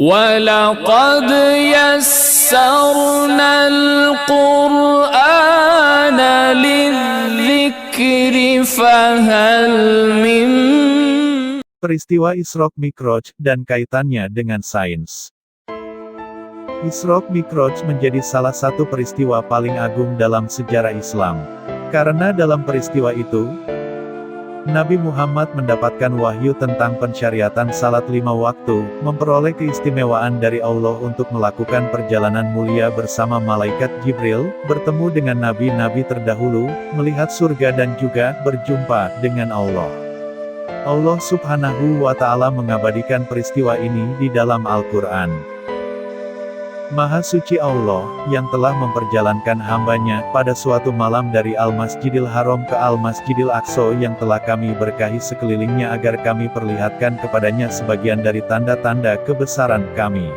وَلَقَدْ يَسَّرْنَا الْقُرْآنَ لِلذِّكْرِ فَهَلْ مِن. Peristiwa Isra Mi'raj dan kaitannya dengan sains. Isra Mi'raj menjadi salah satu peristiwa paling agung dalam sejarah Islam. Karena dalam peristiwa itu, Nabi Muhammad mendapatkan wahyu tentang pensyariatan salat 5 waktu, memperoleh keistimewaan dari Allah untuk melakukan perjalanan mulia bersama malaikat Jibril, bertemu dengan nabi-nabi terdahulu, melihat surga dan juga berjumpa dengan Allah. Allah Subhanahu wa Ta'ala mengabadikan peristiwa ini di dalam Al-Quran. Maha suci Allah, yang telah memperjalankan hambanya, pada suatu malam dari Al-Masjidil Haram ke Al-Masjidil Aqsa yang telah kami berkahi sekelilingnya agar kami perlihatkan kepadanya sebagian dari tanda-tanda kebesaran kami.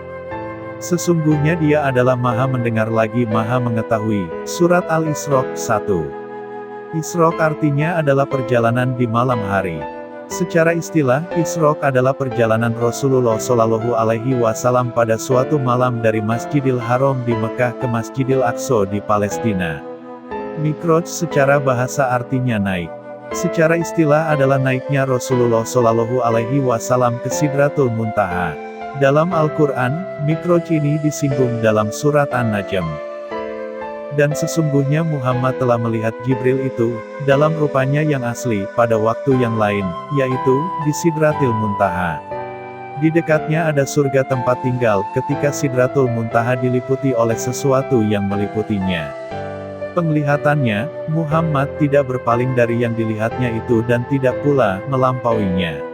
Sesungguhnya Dia adalah Maha mendengar lagi Maha mengetahui. Surat Al-Isra 1. Isra artinya adalah perjalanan di malam hari. Secara istilah, Isra adalah perjalanan Rasulullah Shallallahu Alaihi Wasallam pada suatu malam dari Masjidil Haram di Mekah ke Masjidil Aqsa di Palestina. Mi'raj secara bahasa artinya naik. Secara istilah adalah naiknya Rasulullah Shallallahu Alaihi Wasallam ke Sidratul Muntaha. Dalam Al-Quran, Mi'raj ini disinggung dalam surat An-Najm. Dan sesungguhnya Muhammad telah melihat Jibril itu, dalam rupanya yang asli, pada waktu yang lain, yaitu, di Sidratil Muntaha. Di dekatnya ada surga tempat tinggal, ketika Sidratul Muntaha diliputi oleh sesuatu yang meliputinya. Penglihatannya, Muhammad tidak berpaling dari yang dilihatnya itu dan tidak pula melampauinya.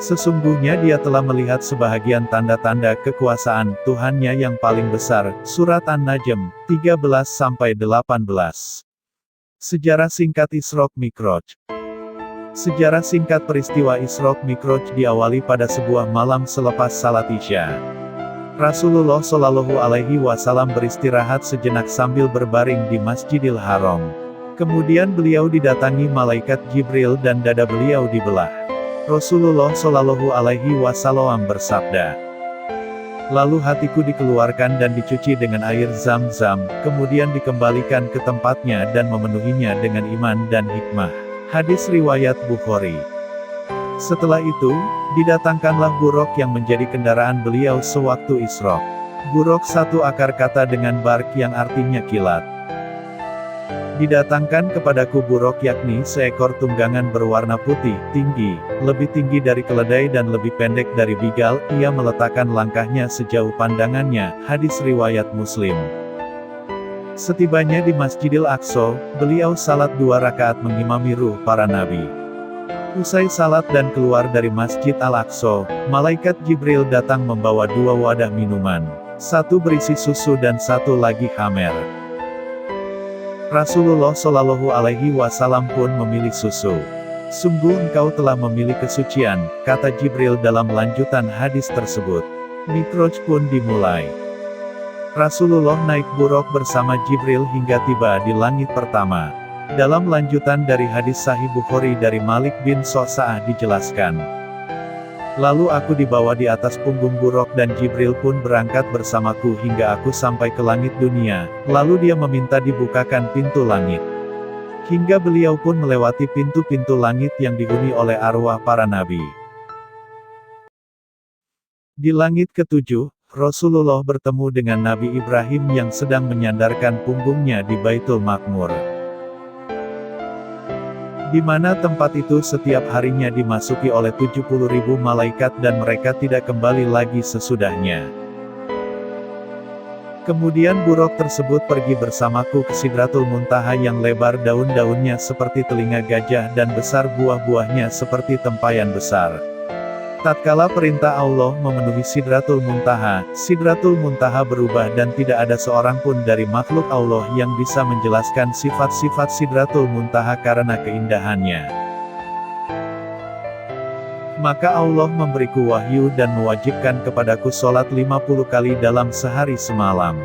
Sesungguhnya dia telah melihat sebahagian tanda-tanda kekuasaan Tuhannya yang paling besar. Surat An-Najm 13-18. Sejarah singkat Isra Mi'raj. Sejarah singkat peristiwa Isra Mi'raj diawali pada sebuah malam selepas salat Isya. Rasulullah Shallallahu Alaihi Wasallam beristirahat sejenak sambil berbaring di Masjidil Haram. Kemudian beliau didatangi malaikat Jibril dan dada beliau dibelah. Rasulullah Shallallahu Alaihi Wasallam bersabda, "Lalu hatiku dikeluarkan dan dicuci dengan air Zam-Zam, kemudian dikembalikan ke tempatnya dan memenuhinya dengan iman dan hikmah." Hadis riwayat Bukhari. Setelah itu, didatangkanlah buruk yang menjadi kendaraan beliau sewaktu Isra. Buruk satu akar kata dengan bark yang artinya kilat. Didatangkan kepadaku buruk yakni seekor tunggangan berwarna putih, tinggi, lebih tinggi dari keledai dan lebih pendek dari bigal, ia meletakkan langkahnya sejauh pandangannya, hadis riwayat Muslim. Setibanya di Masjidil Aqsa, beliau salat 2 rakaat mengimami ruh para nabi. Usai salat dan keluar dari Masjid Al-Aqsa, malaikat Jibril datang membawa 2 wadah minuman. Satu berisi susu dan satu lagi khamer. Rasulullah Shallallahu Alaihi Wasallam pun memilih susu. "Sungguh engkau telah memilih kesucian," kata Jibril dalam lanjutan hadis tersebut. Mi'raj pun dimulai. Rasulullah naik buruk bersama Jibril hingga tiba di langit pertama. Dalam lanjutan dari hadis Sahih Bukhari dari Malik bin Sa'sa'ah dijelaskan, "Lalu aku dibawa di atas punggung buruk dan Jibril pun berangkat bersamaku hingga aku sampai ke langit dunia, lalu dia meminta dibukakan pintu langit. Hingga beliau pun melewati pintu-pintu langit yang dihuni oleh arwah para nabi. Di langit ke-7, Rasulullah bertemu dengan Nabi Ibrahim yang sedang menyandarkan punggungnya di Baitul Ma'mur. Di mana tempat itu setiap harinya dimasuki oleh 70.000 malaikat dan mereka tidak kembali lagi sesudahnya. Kemudian buruk tersebut pergi bersamaku ke Sidratul Muntaha yang lebar daun-daunnya seperti telinga gajah dan besar buah-buahnya seperti tempayan besar. Tatkala perintah Allah memenuhi Sidratul Muntaha berubah dan tidak ada seorang pun dari makhluk Allah yang bisa menjelaskan sifat-sifat Sidratul Muntaha karena keindahannya. Maka Allah memberiku wahyu dan mewajibkan kepadaku sholat 50 kali dalam sehari semalam.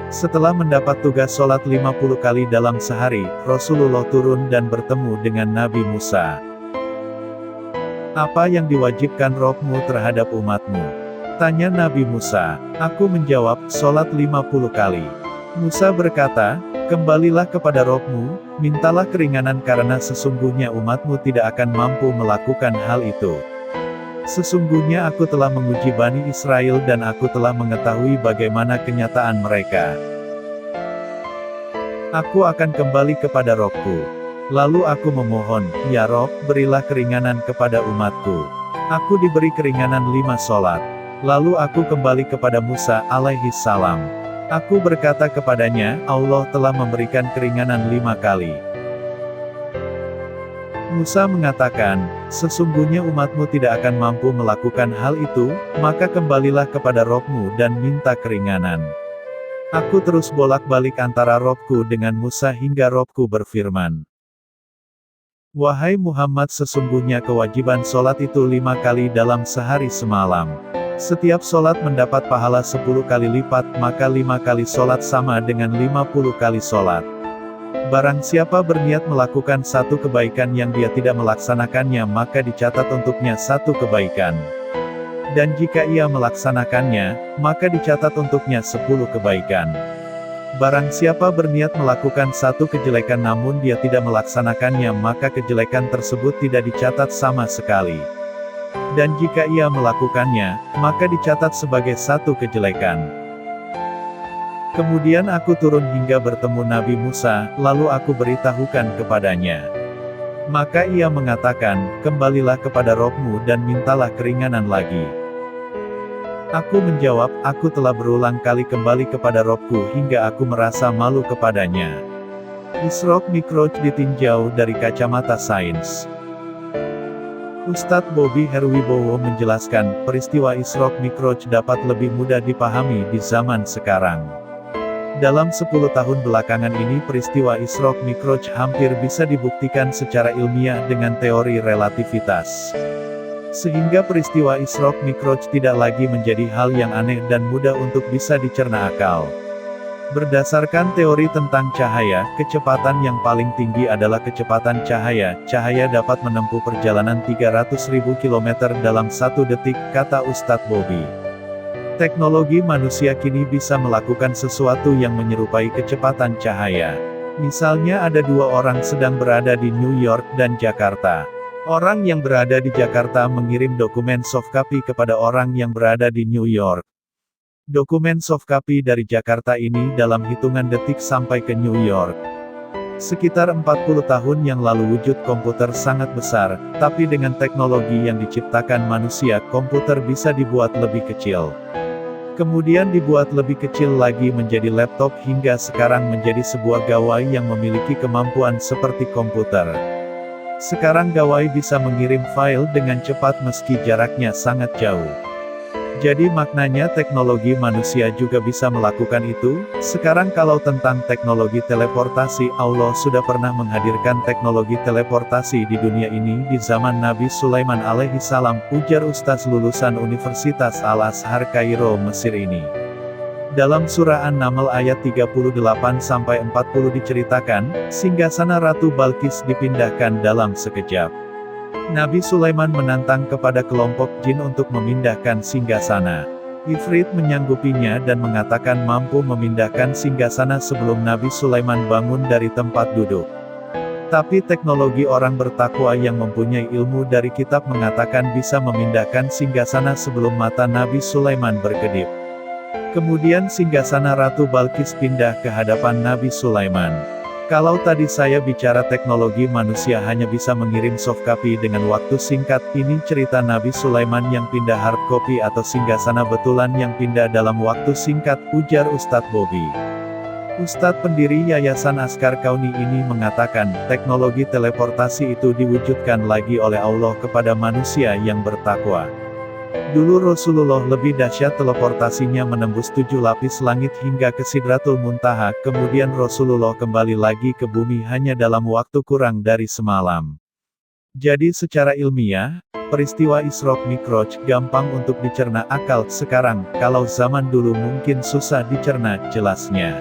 Setelah mendapat tugas sholat 50 kali dalam sehari, Rasulullah turun dan bertemu dengan Nabi Musa. Apa yang diwajibkan Rabb-Mu terhadap umatmu? Tanya Nabi Musa. Aku menjawab, sholat 50 kali. Musa berkata, kembalilah kepada Rob-Mu, mintalah keringanan karena sesungguhnya umatmu tidak akan mampu melakukan hal itu. Sesungguhnya aku telah menguji Bani Israel dan aku telah mengetahui bagaimana kenyataan mereka. Aku akan kembali kepada Rob-Ku. Lalu aku memohon, ya Rob, berilah keringanan kepada umatku. Aku diberi keringanan 5 sholat. Lalu aku kembali kepada Musa alaihi salam. Aku berkata kepadanya, Allah telah memberikan keringanan 5 kali. Musa mengatakan, sesungguhnya umatmu tidak akan mampu melakukan hal itu, maka kembalilah kepada Rob-Mu dan minta keringanan. Aku terus bolak-balik antara Rob-Ku dengan Musa hingga Rob-Ku berfirman. Wahai Muhammad, sesungguhnya kewajiban sholat itu 5 kali dalam sehari semalam. Setiap sholat mendapat pahala 10 kali lipat, maka 5 kali sholat sama dengan 50 kali sholat. Barang siapa berniat melakukan satu kebaikan yang dia tidak melaksanakannya maka dicatat untuknya satu kebaikan. Dan jika ia melaksanakannya, maka dicatat untuknya 10 kebaikan. Barang siapa berniat melakukan satu kejelekan namun dia tidak melaksanakannya maka kejelekan tersebut tidak dicatat sama sekali. Dan jika ia melakukannya, maka dicatat sebagai satu kejelekan. Kemudian aku turun hingga bertemu Nabi Musa, lalu aku beritahukan kepadanya. Maka ia mengatakan, kembalilah kepada Rob-Mu dan mintalah keringanan lagi. Aku menjawab, aku telah berulang kali kembali kepada Rob-Ku hingga aku merasa malu kepadanya. Isra Mi'raj ditinjau dari kacamata sains. Ustadz Bobby Herwibowo menjelaskan, peristiwa Isra Mi'raj dapat lebih mudah dipahami di zaman sekarang. Dalam 10 tahun belakangan ini peristiwa Isra Mi'raj hampir bisa dibuktikan secara ilmiah dengan teori relativitas. Sehingga peristiwa Isra Mi'raj tidak lagi menjadi hal yang aneh dan mudah untuk bisa dicerna akal. Berdasarkan teori tentang cahaya, kecepatan yang paling tinggi adalah kecepatan cahaya. Cahaya dapat menempuh perjalanan 300.000 km dalam 1 detik, kata Ustadz Bobby. Teknologi manusia kini bisa melakukan sesuatu yang menyerupai kecepatan cahaya. Misalnya ada 2 orang sedang berada di New York dan Jakarta. Orang yang berada di Jakarta mengirim dokumen softcopy kepada orang yang berada di New York. Dokumen softcopy dari Jakarta ini dalam hitungan detik sampai ke New York. Sekitar 40 tahun yang lalu wujud komputer sangat besar, tapi dengan teknologi yang diciptakan manusia, komputer bisa dibuat lebih kecil. Kemudian dibuat lebih kecil lagi menjadi laptop hingga sekarang menjadi sebuah gawai yang memiliki kemampuan seperti komputer. Sekarang gawai bisa mengirim file dengan cepat meski jaraknya sangat jauh. Jadi maknanya teknologi manusia juga bisa melakukan itu. Sekarang kalau tentang teknologi teleportasi, Allah sudah pernah menghadirkan teknologi teleportasi di dunia ini di zaman Nabi Sulaiman alaihi salam, ujar Ustaz lulusan Universitas Al-Azhar Kairo, Mesir ini. Dalam surah An-Naml ayat 38-40 diceritakan, singgasana Ratu Balkis dipindahkan dalam sekejap. Nabi Sulaiman menantang kepada kelompok jin untuk memindahkan singgasana. Ifrit menyanggupinya dan mengatakan mampu memindahkan singgasana sebelum Nabi Sulaiman bangun dari tempat duduk. Tapi teknologi orang bertakwa yang mempunyai ilmu dari kitab mengatakan bisa memindahkan singgasana sebelum mata Nabi Sulaiman berkedip. Kemudian singgasana Ratu Balkis pindah ke hadapan Nabi Sulaiman. Kalau tadi saya bicara teknologi manusia hanya bisa mengirim softcopy dengan waktu singkat, ini cerita Nabi Sulaiman yang pindah hardcopy atau singgasana betulan yang pindah dalam waktu singkat, ujar Ustadz Bobby. Ustadz pendiri Yayasan Askar Kauni ini mengatakan, teknologi teleportasi itu diwujudkan lagi oleh Allah kepada manusia yang bertakwa. Dulu Rasulullah lebih dahsyat teleportasinya menembus 7 lapis langit hingga ke Sidratul Muntaha, kemudian Rasulullah kembali lagi ke bumi hanya dalam waktu kurang dari semalam. Jadi secara ilmiah, peristiwa Isra Mi'raj gampang untuk dicerna akal. Sekarang, kalau zaman dulu mungkin susah dicerna, jelasnya.